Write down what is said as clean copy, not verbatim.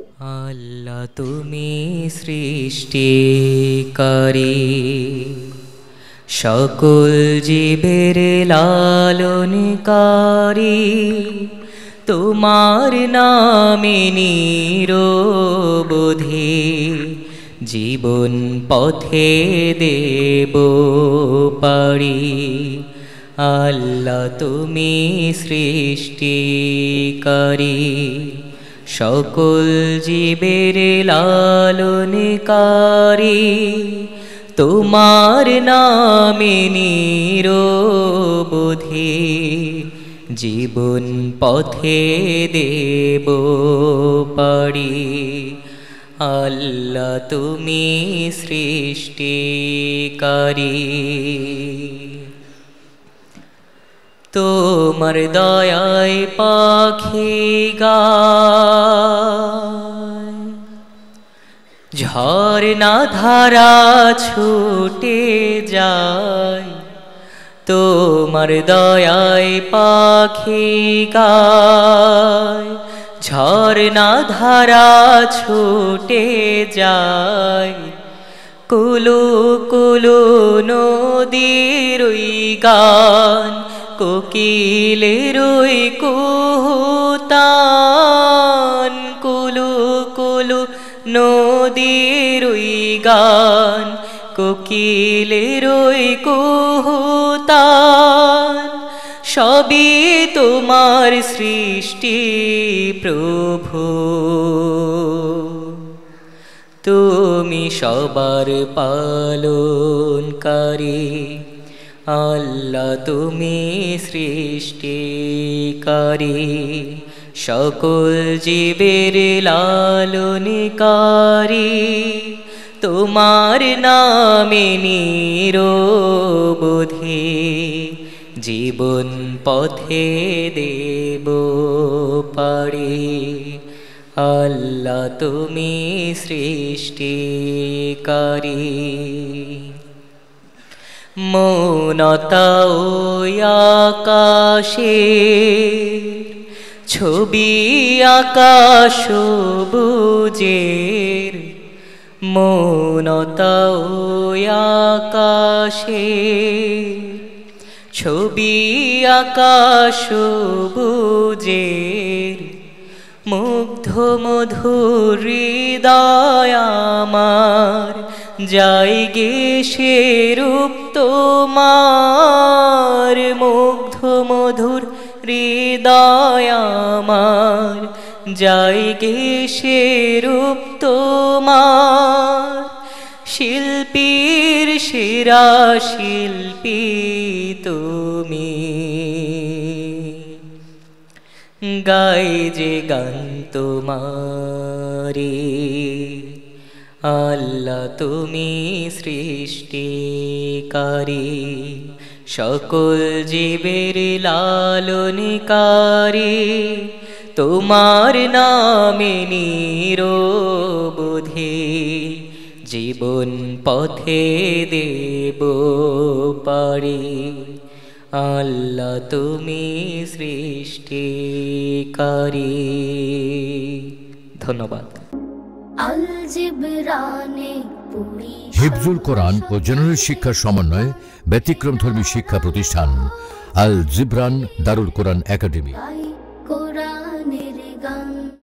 আল্লাহ তুমি সৃষ্টিকারী, সকল জীবের লালনকারী। তোমার নামে নিরবধি জীবন পথে দেব পারি। আল্লাহ তুমি সৃষ্টিকারী, সকল জীবের লালনকারী। তোমার নামে নিরবধি জীবন পথে দেব পারি। আল্লাহ তুমি সৃষ্টিকারী, তোমার দয়ায় পাখি গায়, ঝরনা ধারা ছুটে যায়। তোমার দয়ায় পাখি গায়, ঝরনা ধারা ছুটে যায়। কুলু কুলু নদীর গান, কোকিলের কুহুতান। কুলু কুলু নদীর গান, কোকিলের কুহুতান। সবই তোমার সৃষ্টি প্রভু, তুমি সবার পালনকারী। আল্লাহ তুমি সৃষ্টিকারী, সকল জীবের লালনকারী। তোমার নামে নিরবধি জীবন পথে দেব পারি। আল্লাহ তুমি সৃষ্টিকারী, মৌনতা ও আকাশে ছবি আকাশ সবুজের। মৌনতা ও আকাশে ছবি আকাশ সবুজের। মুগ্ধ মধুর হৃদয় আমার, যাই গে সে রূপ তোমার। মুগ্ধ মধুর হৃদয় আমার, যাই গে সে রূপ তোমার। শিল্পীর সেরা শিল্পী তুমি, গাই যে গান তোমারি। আল্লাহ তুমি সৃষ্টিকারী, সকল জীবের লালনকারী। তোমার নামে নিরবধি জীবন পথে দেব পারি। আল্লাহ তুমি সৃষ্টিকারী। ধন্যবাদ। হিফজুল কোরআন ও জেনারেল শিক্ষার সমন্বয়ে ব্যতিক্রমধর্মী শিক্ষা প্রতিষ্ঠান আল জিবরান দারুল কোরআন একাডেমি।